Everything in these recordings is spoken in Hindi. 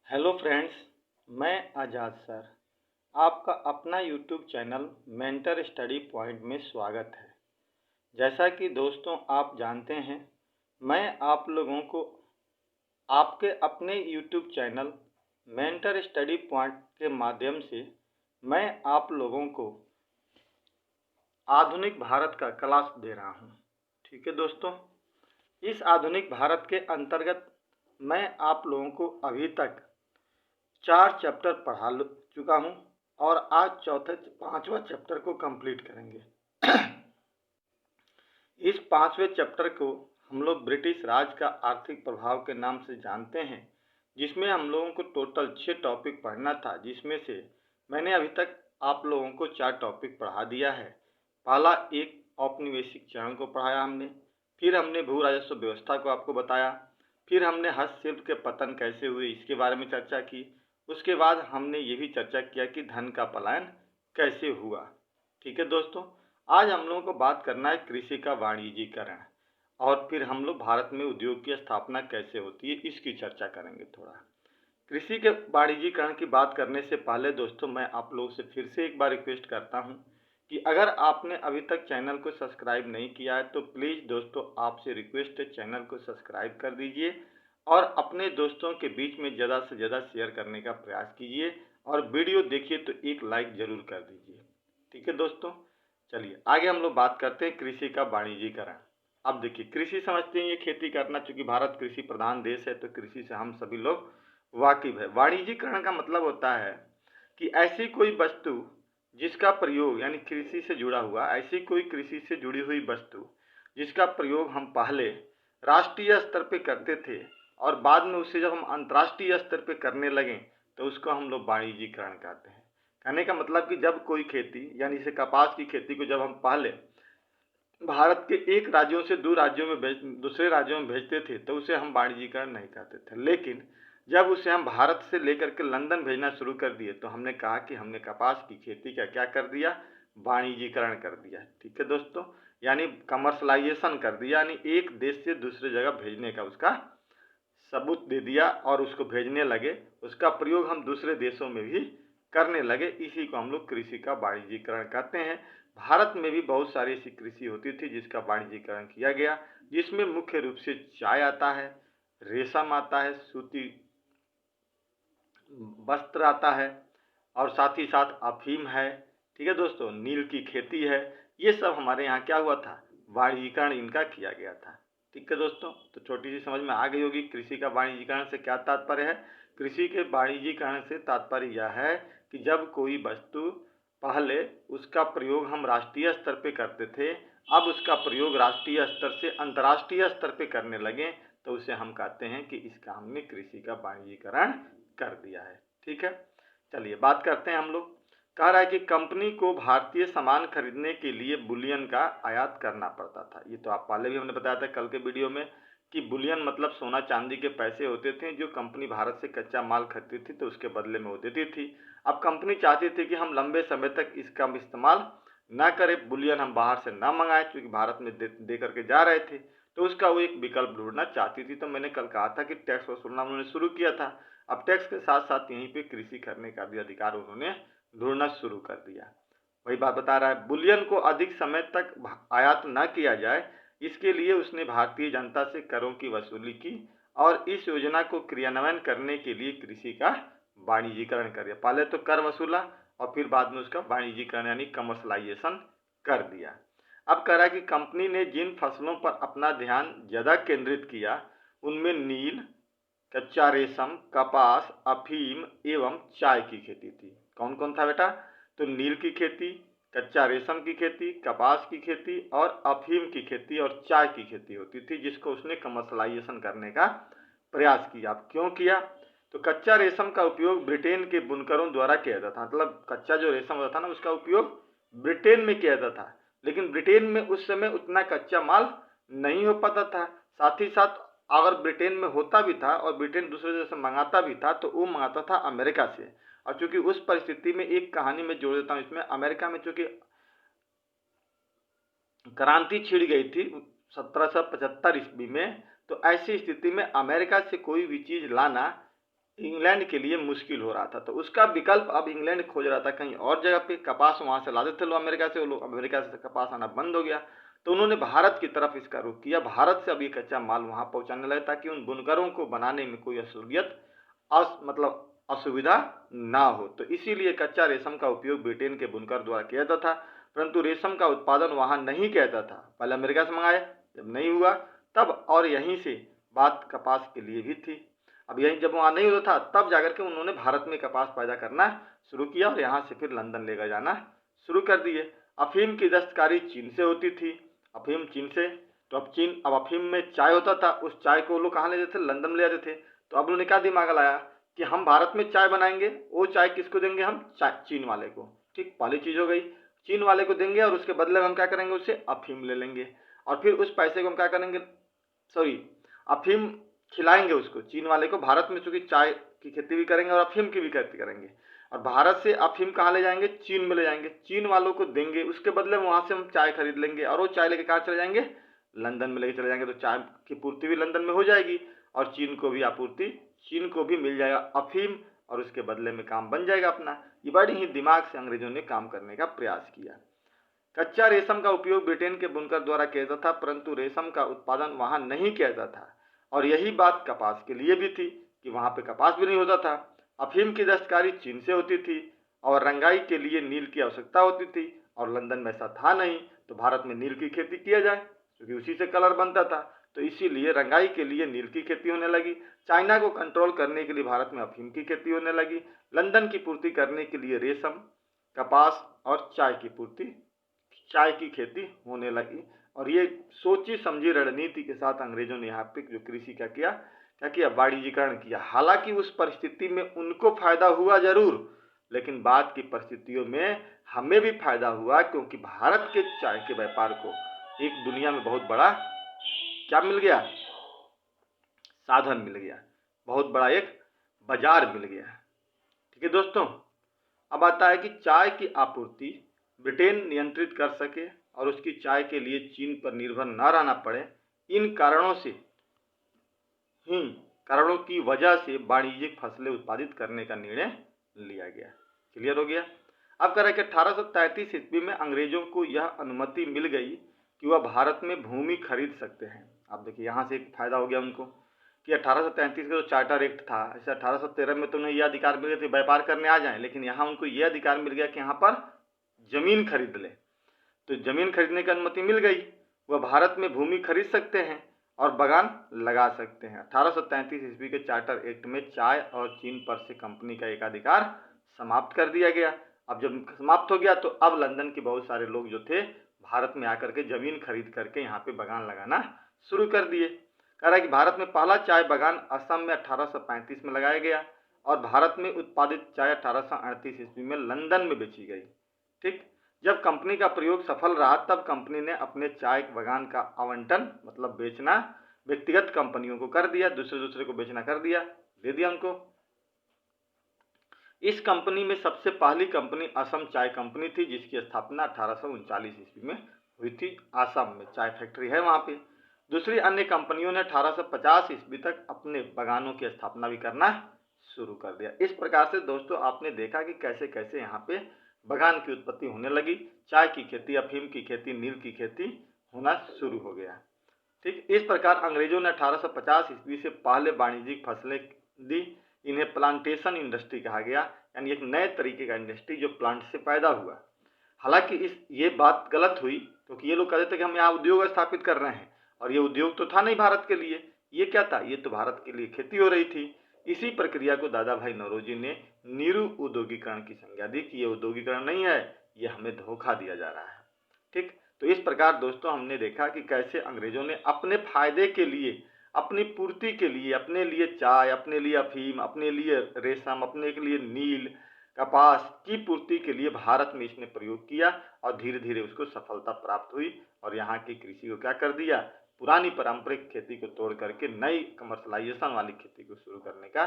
हेलो फ्रेंड्स, मैं आज़ाद सर। आपका अपना YouTube channel mentor study point में स्वागत है। जैसा कि दोस्तों आप जानते हैं, मैं आप लोगों को आपके अपने YouTube channel mentor study point के माध्यम से मैं आप लोगों को आधुनिक भारत का क्लास दे रहा हूं। ठीक है दोस्तों, इस आधुनिक भारत के अंतर्गत मैं आप लोगों को अभी तक 4 चैप्टर पढ़ा चुका हूं और आज चौथे 5वां चैप्टर को कंप्लीट करेंगे। इस 5वें चैप्टर को हम लोग ब्रिटिश राज का आर्थिक प्रभाव के नाम से जानते हैं, जिसमें हम लोगों को टोटल 6 टॉपिक पढ़ना था, जिसमें से मैंने अभी तक आप लोगों को 4 टॉपिक पढ़ा दिया है। पहला एक औपनिवेशिक चरण को पढ़ाया हमने, फिर हमने भू राजस्व व्यवस्था को आपको बताया, फिर हमने हस्तशिल्प के पतन कैसे हुए इसके बारे में चर्चा की। उसके बाद हमने ये भी चर्चा किया कि धन का पलायन कैसे हुआ। ठीक है दोस्तों, आज हम लोगों को बात करना है कृषि का वाणिज्यीकरण, और फिर हम लोग भारत में उद्योग की स्थापना कैसे होती है इसकी चर्चा करेंगे। थोड़ा कृषि के वाणिज्यीकरण की बात करने से पहले दोस्तों, मैं आप लोगों से फिर से एक बार रिक्वेस्ट करता हूं कि अगर आपने अभी तक चैनल को सब्सक्राइब नहीं किया है तो प्लीज़ दोस्तों आपसे रिक्वेस्ट है, चैनल को सब्सक्राइब कर दीजिए और अपने दोस्तों के बीच में ज़्यादा से ज़्यादा शेयर करने का प्रयास कीजिए, और वीडियो देखिए तो एक लाइक ज़रूर कर दीजिए। ठीक है दोस्तों, चलिए आगे हम लोग बात करते हैं कृषि का वाणिज्यीकरण। अब देखिए, कृषि समझते हैं ये खेती करना, चूँकि भारत कृषि प्रधान देश है तो कृषि से हम सभी लोग वाकिफ है। वाणिज्यीकरण का मतलब होता है कि ऐसी कोई वस्तु जिसका प्रयोग, यानी कृषि से जुड़ा हुआ, ऐसी कोई कृषि से जुड़ी हुई वस्तु जिसका प्रयोग हम पहले राष्ट्रीय स्तर पे करते थे और बाद में उससे जब हम अंतर्राष्ट्रीय स्तर पे करने लगे तो उसको हम लोग वाणिज्यीकरण कहते हैं। कहने का मतलब कि जब कोई खेती, यानी जैसे कपास की खेती को जब हम पहले भारत के एक राज्यों से दूसरे राज्यों में भेजते थे तो उसे हम वाणिज्यीकरण नहीं कहते थे, लेकिन जब उसे हम भारत से लेकर के लंदन भेजना शुरू कर दिए तो हमने कहा कि हमने कपास की खेती का क्या कर दिया, वाणिज्यीकरण कर दिया। ठीक है दोस्तों, यानी कमर्शलाइजेशन कर दिया, यानी एक देश से दूसरे जगह भेजने का उसका सबूत दे दिया और उसको भेजने लगे, उसका प्रयोग हम दूसरे देशों में भी करने लगे। इसी को हम लोग कृषि का वाणिज्यीकरण कहते हैं। भारत में भी बहुत सारी ऐसी कृषि होती थी जिसका वाणिज्यीकरण किया गया, जिसमें मुख्य रूप से चाय आता है, रेशम आता है, सूती वस्त्र आता है, और साथ ही साथ अफीम है। ठीक है दोस्तों, नील की खेती है। ये सब हमारे यहाँ क्या हुआ था, वाणिज्यीकरण इनका किया गया था। ठीक है दोस्तों, तो छोटी सी समझ में आ गई होगी कृषि का वाणिज्यीकरण से क्या तात्पर्य है। कृषि के वाणिज्यीकरण से तात्पर्य यह है कि जब कोई वस्तु पहले उसका प्रयोग हम राष्ट्रीय स्तर पे करते थे, अब उसका प्रयोग राष्ट्रीय स्तर से अंतर्राष्ट्रीय स्तर पे करने लगे तो उसे हम कहते हैं कि इसका हमने कृषि का वाणिज्यीकरण कर दिया है। ठीक है, चलिए बात करते हैं हम लोग। कह रहा है कि कंपनी को भारतीय सामान खरीदने के लिए बुलियन का आयात करना पड़ता था। ये तो आप पहले भी हमने बताया था कल के वीडियो में कि बुलियन मतलब सोना चांदी के पैसे होते थे जो कंपनी भारत से कच्चा माल खरीदती थी तो उसके बदले में वो देती थी। अब कंपनी चाहती थी कि हम लंबे समय तक इसका इस्तेमाल ना करें, बुलियन हम बाहर से ना मंगाएं, क्योंकि भारत में दे करके जा रहे थे, तो उसका वो एक विकल्प ढूंढना चाहती थी। तो मैंने कल कहा था कि टैक्स वसूलना उन्होंने शुरू किया था। अब टैक्स के साथ साथ यहीं पे कृषि करने का भी अधिकार उन्होंने ढूंढना शुरू कर दिया। वही बात बता रहा है, बुलियन को अधिक समय तक आयात न किया जाए, इसके लिए उसने भारतीय जनता से करों की वसूली की और इस योजना को क्रियान्वयन करने के लिए कृषि का वाणिज्यीकरण कर दिया। पहले तो कर वसूला और फिर बाद में उसका वाणिज्यीकरण यानी कमर्शलाइजेशन कर दिया। अब कह रहा है कि कंपनी ने जिन फसलों पर अपना ध्यान ज़्यादा केंद्रित किया उनमें नील, कच्चा रेशम, कपास, अफीम एवं चाय की खेती थी। कौन कौन था बेटा, तो नील की खेती, कच्चा रेशम की खेती, कपास की खेती और अफीम की खेती और चाय की खेती होती थी, जिसको उसने कमर्शलाइजेशन करने का प्रयास किया। अब क्यों किया, तो कच्चा रेशम का उपयोग ब्रिटेन के बुनकरों द्वारा किया जाता था। मतलब कच्चा जो रेशम होता था ना, उसका उपयोग ब्रिटेन में किया जाता था, लेकिन ब्रिटेन में उस समय उतना कच्चा माल नहीं हो पाता था। साथ ही साथ अगर ब्रिटेन में होता भी था और ब्रिटेन दूसरे देश से मंगाता भी था तो वो मंगाता था अमेरिका से। और चूंकि उस परिस्थिति में एक कहानी में जोड़ देता हूँ इसमें, अमेरिका में चूंकि क्रांति छिड़ गई थी 1775 ईस्वी में, तो ऐसी स्थिति में अमेरिका से कोई भी चीज़ लाना इंग्लैंड के लिए मुश्किल हो रहा था, तो उसका विकल्प अब इंग्लैंड खोज रहा था कहीं और जगह पे। कपास वहां से लाते थे लोग अमेरिका से, वो लोग अमेरिका से कपास आना बंद हो गया, तो उन्होंने भारत की तरफ इसका रुख किया। भारत से अब ये कच्चा माल वहां पहुंचाने लगे ताकि उन बुनकरों को बनाने में कोई असुवियत मतलब असुविधा ना हो। तो इसीलिए कच्चा रेशम का उपयोग ब्रिटेन के बुनकर द्वारा किया जाता था, परंतु रेशम का उत्पादन वहां नहीं किया जाता था। पहले अमेरिका से मंगाए, जब नहीं हुआ तब और यहीं से बात कपास के लिए भी थी। अब यहीं जब वहां नहीं होता था तब जाकर के उन्होंने भारत में कपास पैदा करना शुरू किया और यहाँ से फिर लंदन लेकर जाना शुरू कर दिए। अफीम की दस्तकारी चीन से होती थी, अफीम चीन से, तो अब अफीम में चाय होता था, उस चाय को लोग कहाँ ले जाते थे, लंदन में ले जाते थे। तो अब उन्होंने क्या दिमाग लाया कि हम भारत में चाय बनाएंगे, वो चाय किसको देंगे, हम चीन वाले को। ठीक, पहली चीज हो गई, चीन वाले को देंगे और उसके बदले में हम क्या करेंगे, उससे अफीम ले लेंगे और फिर उस पैसे को हम क्या करेंगे, सॉरी, अफीम खिलाएंगे उसको, चीन वाले को। भारत में चूंकि चाय की खेती भी करेंगे और अफीम की भी खेती करेंगे, और भारत से अफीम कहाँ ले जाएंगे, चीन में ले जाएंगे, चीन वालों को देंगे, उसके बदले में वहां से हम चाय खरीद लेंगे और वो चाय लेके कहाँ चले जाएंगे, लंदन में लेके चले जाएंगे। तो चाय की पूर्ति भी लंदन में हो जाएगी और चीन को भी आपूर्ति, चीन को भी मिल जाएगा अफीम और उसके बदले में काम बन जाएगा अपना। ये बड़ी ही दिमाग से अंग्रेजों ने काम करने का प्रयास किया। कच्चा रेशम का उपयोग ब्रिटेन के बुनकर द्वारा किया जाता था, परंतु रेशम का उत्पादन वहां नहीं किया जाता था। और यही बात कपास के लिए भी थी कि वहां पे कपास भी नहीं होता था। अफीम की दस्तकारी चीन से होती थी और रंगाई के लिए नील की आवश्यकता होती थी और लंदन में ऐसा था नहीं, तो भारत में नील की खेती किया जाए क्योंकि उसी से कलर बनता था, तो इसीलिए रंगाई के लिए नील की खेती होने लगी। चाइना को कंट्रोल करने के लिए भारत में अफीम की खेती होने लगी। लंदन की पूर्ति करने के लिए रेशम, कपास और चाय की खेती होने लगी। और ये सोची समझी रणनीति के साथ अंग्रेजों ने यहाँ पे जो कृषि का किया वाणिज्यीकरण किया। हालांकि उस परिस्थिति में उनको फायदा हुआ जरूर, लेकिन बाद की परिस्थितियों में हमें भी फायदा हुआ, क्योंकि भारत के चाय के व्यापार को एक दुनिया में बहुत बड़ा क्या मिल गया, साधन मिल गया, बहुत बड़ा एक बाजार मिल गया। ठीक है दोस्तों, अब आता है कि चाय की आपूर्ति ब्रिटेन नियंत्रित कर सके और उसकी चाय के लिए चीन पर निर्भर न रहना पड़े। इन कारणों की वजह से वाणिज्यिक फसलें उत्पादित करने का निर्णय लिया गया। क्लियर हो गया। अब कह रहा है कि 1833 ईस्वी में अंग्रेजों को यह अनुमति मिल गई कि वह भारत में भूमि खरीद सकते हैं। अब देखिए यहाँ से एक फायदा हो गया उनको कि 1833 का जो चार्टर एक्ट था, ऐसे 1813 में तो उन्हें यह अधिकार मिल गया कि व्यापार करने आ जाएं, लेकिन यहाँ उनको यह अधिकार मिल गया कि यहाँ पर जमीन खरीद ले। तो जमीन खरीदने की अनुमति मिल गई, वह भारत में भूमि खरीद सकते हैं और बागान लगा सकते हैं। 1833 ईस्वी के चार्टर एक्ट में चाय और चीन पर से कंपनी का एकाधिकार समाप्त कर दिया गया। अब जब समाप्त हो गया तो अब लंदन के बहुत सारे लोग जो थे भारत में आकर के जमीन खरीद करके यहाँ पे बागान लगाना शुरू कर दिए। कह रहा है कि भारत में पहला चाय बागान असम में 1835 में लगाया गया और भारत में उत्पादित चाय 1838 ईस्वी में लंदन में बेची गई। ठीक, जब कंपनी का प्रयोग सफल रहा तब कंपनी ने अपने चाय बागान का आवंटन मतलब बेचना व्यक्तिगत कंपनियों को कर दिया, दूसरे को बेचना कर दिया, दे दिया उनको। इस कंपनी में सबसे पहली कंपनी असम चाय कंपनी थी, जिसकी स्थापना 1839 ईस्वी में हुई थी। असम में चाय फैक्ट्री है वहां पे। दूसरी अन्य कंपनियों ने 1850 ईस्वी तक अपने बागानों की स्थापना भी करना शुरू कर दिया। इस प्रकार से दोस्तों आपने देखा कि कैसे कैसे यहाँ पे बागान की उत्पत्ति होने लगी, चाय की खेती, अफीम की खेती, नील की खेती होना शुरू हो गया। ठीक, इस प्रकार अंग्रेजों ने 1850 ईस्वी से पहले वाणिज्यिक फसलें दी। इन्हें प्लांटेशन इंडस्ट्री कहा गया, यानी एक नए तरीके का इंडस्ट्री जो प्लांट से पैदा हुआ। हालांकि ये बात गलत हुई क्योंकि ये लोग कहते थे कि हम यहाँ उद्योग स्थापित कर रहे हैं, और ये उद्योग तो था नहीं भारत के लिए, ये क्या था, ये तो भारत के लिए खेती हो रही थी। इसी प्रक्रिया को दादा भाई नौरोजी ने नीरु उद्योगीकरण की संज्ञा दी कि ये उद्योगीकरण नहीं है, ये हमें धोखा दिया जा रहा है। ठीक, तो इस प्रकार दोस्तों हमने देखा कि कैसे अंग्रेजों ने अपने फायदे के लिए, अपनी पूर्ति के लिए, अपने लिए चाय, अपने लिए अफीम, अपने लिए रेशम, अपने के लिए नील, कपास की पूर्ति के लिए भारत में इसने प्रयोग किया और धीरे धीरे उसको सफलता प्राप्त हुई और यहाँ की कृषि को क्या कर दिया, पुरानी पारंपरिक खेती को तोड़ करके नई कमर्शलाइजेशन वाली खेती को शुरू करने का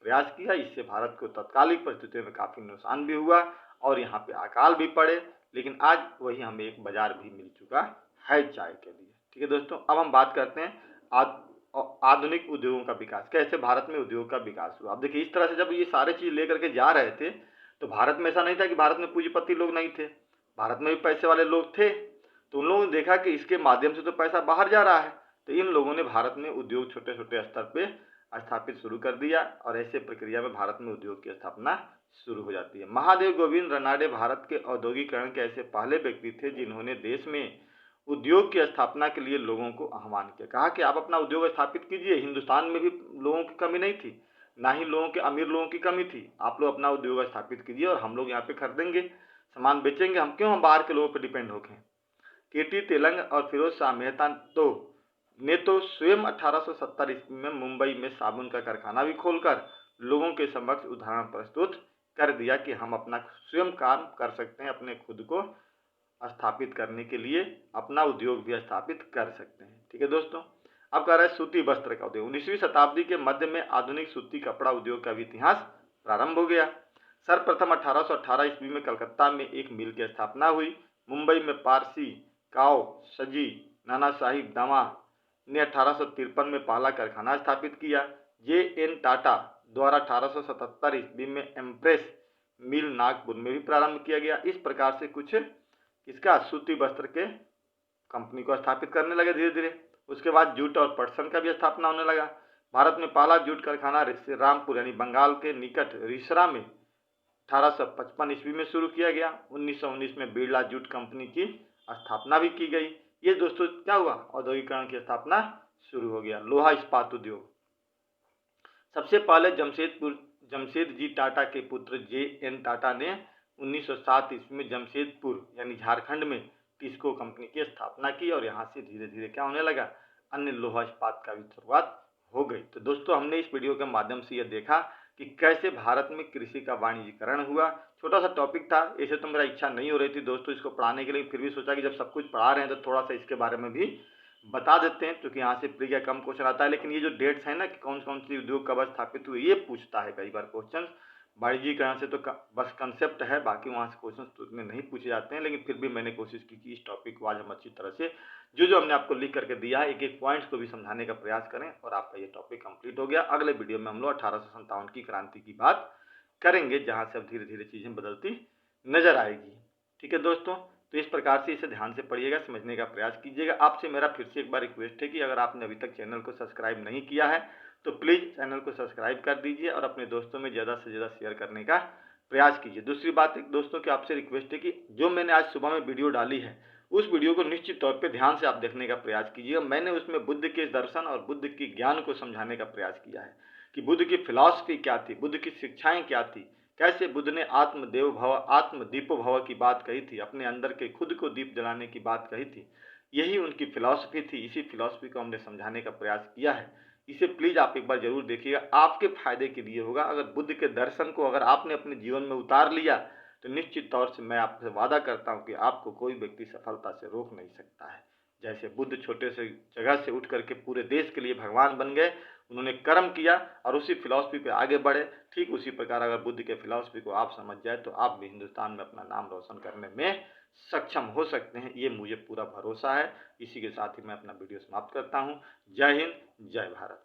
प्रयास किया। इससे भारत को तत्कालिक परिस्थितियों में काफी नुकसान भी हुआ और यहाँ पे अकाल भी पड़े, लेकिन आज वही हमें एक बाजार भी मिल चुका है चाय के लिए। ठीक है दोस्तों, अब हम बात करते हैं और आधुनिक उद्योगों का विकास, कैसे भारत में उद्योग का विकास हुआ। अब देखिए इस तरह से जब ये सारे चीज लेकर के जा रहे थे तो भारत में ऐसा नहीं था कि भारत में पूंजीपति लोग नहीं थे, भारत में भी पैसे वाले लोग थे। तो उन लोगों ने देखा कि इसके माध्यम से तो पैसा बाहर जा रहा है, तो इन लोगों ने भारत में उद्योग छोटे छोटे स्तर पे स्थापित शुरू कर दिया और ऐसे प्रक्रिया में भारत में उद्योग की स्थापना शुरू हो जाती है। महादेव गोविंद रनाडे भारत के औद्योगिकरण के ऐसे पहले व्यक्ति थे जिन्होंने देश में उद्योग की स्थापना के लिए लोगों को आह्वान किया, कहा कि आप अपना उद्योग स्थापित कीजिए। हिंदुस्तान में भी लोगों की कमी नहीं थी, ना ही लोगों के अमीर लोगों की कमी थी, आप लोग अपना उद्योग स्थापित कीजिए और हम लोग यहाँ पे खरीदेंगे, सामान बेचेंगे, हम क्यों हम बाहर के लोगों पर डिपेंड होके। केटी तेलंग और फिरोज शाह मेहता ने तो स्वयं 1870 ईस्वी में मुंबई में साबुन का कारखाना भी खोलकर लोगों के समक्ष उदाहरण प्रस्तुत कर दिया कि हम अपना स्वयं काम कर सकते हैं, अपने खुद को स्थापित करने के लिए अपना उद्योग भी स्थापित कर सकते हैं। ठीक है दोस्तों, अब कह रहा है सूती वस्त्र का उद्योग। 19वीं शताब्दी के मध्य में आधुनिक सूती कपड़ा उद्योग का भी इतिहास प्रारंभ हो गया। सर्वप्रथम 1818 ईस्वी में कलकत्ता में एक मिल की स्थापना हुई। मुंबई में पारसी काओ सजी नाना साहिब दामा ने 1853 में पहला कारखाना स्थापित किया। जे.एन. टाटा द्वारा 1877 ईस्वी में एम्प्रेस मिल नागपुर में भी प्रारंभ किया गया। इस प्रकार से कुछ इसका सूती वस्त्र के कंपनी को स्थापित करने लगे धीरे धीरे। उसके बाद जूट और पटसन का भी स्थापना होने लगा। भारत में पहला जूट कारखाना रामपुर यानी बंगाल के निकट रिसरा में 1855 ईस्वी में शुरू किया गया। 1919 में बिरला जूट कंपनी की स्थापना भी की गई। ये दोस्तों क्या हुआ, औद्योगिकरण की स्थापना शुरू हो गया। लोहा इस्पात उद्योग, सबसे पहले जमशेदजी टाटा के पुत्र जे.एन. टाटा ने 1907 ईस्वी में जमशेदपुर यानी झारखंड में टिस्को कंपनी की स्थापना की और यहाँ से धीरे धीरे क्या होने लगा, अन्य लोहा इस्पात का भी शुरुआत हो गई। तो दोस्तों हमने इस वीडियो के माध्यम से यह देखा कि कैसे भारत में कृषि का वाणिज्यीकरण हुआ। छोटा सा टॉपिक था, ऐसे तो मेरा इच्छा नहीं हो रही थी दोस्तों इसको पढ़ाने के लिए, फिर भी सोचा कि जब सब कुछ पढ़ा रहे हैं तो थोड़ा सा इसके बारे में भी बता देते हैं, क्योंकि यहाँ से प्री का कम क्वेश्चन आता है। लेकिन ये जो डेट्स है ना कि कौन कौन सी उद्योग कब स्थापित हुए, ये पूछता है कई बार क्वेश्चन। वाणिज्यीकरण से तो बस कंसेप्ट है, बाकी वहाँ से क्वेश्चन तो उतने नहीं पूछे जाते हैं। लेकिन फिर भी मैंने कोशिश की कि इस टॉपिक को आज हम अच्छी तरह से जो हमने आपको लिख करके दिया है एक एक पॉइंट्स को भी समझाने का प्रयास करें और आपका ये टॉपिक कंप्लीट हो गया। अगले वीडियो में हम लोग 1857 की क्रांति की बात करेंगे, जहाँ से अब धीरे धीरे चीजें बदलती नजर आएगी। ठीक है दोस्तों, तो इस प्रकार से इसे ध्यान से पढ़िएगा, समझने का प्रयास कीजिएगा। आपसे मेरा फिर से एक बार रिक्वेस्ट है कि अगर आपने अभी तक चैनल को सब्सक्राइब नहीं किया है तो प्लीज़ चैनल को सब्सक्राइब कर दीजिए और अपने दोस्तों में ज़्यादा से ज़्यादा शेयर करने का प्रयास कीजिए। दूसरी बात एक दोस्तों की आपसे रिक्वेस्ट है कि जो मैंने आज सुबह में वीडियो डाली है उस वीडियो को निश्चित तौर पे ध्यान से आप देखने का प्रयास कीजिए। मैंने उसमें बुद्ध के दर्शन और बुद्ध की ज्ञान को समझाने का प्रयास किया है कि बुद्ध की फिलॉसफी क्या थी, बुद्ध की शिक्षाएं क्या थी, कैसे बुद्ध ने आत्मदेव भव आत्मदीपो भव की बात कही थी, अपने अंदर के खुद को दीप जलाने की बात कही थी। यही उनकी फिलॉसफी थी, इसी फिलॉसफी को हमने समझाने का प्रयास किया है। इसे प्लीज़ आप एक बार जरूर देखिएगा, आपके फायदे के लिए होगा। अगर बुद्ध के दर्शन को अगर आपने अपने जीवन में उतार लिया तो निश्चित तौर से मैं आपसे वादा करता हूँ कि आपको कोई व्यक्ति सफलता से रोक नहीं सकता है। जैसे बुद्ध छोटे से जगह से उठ करके पूरे देश के लिए भगवान बन गए, उन्होंने कर्म किया और उसी फिलॉसफी पे आगे बढ़े, ठीक उसी प्रकार अगर बुद्ध के फिलॉसफी को आप समझ जाए तो आप भी हिंदुस्तान में अपना नाम रोशन करने में सक्षम हो सकते हैं। ये मुझे पूरा भरोसा है। इसी के साथ ही मैं अपना वीडियो समाप्त करता हूँ। जय हिंद, जय भारत।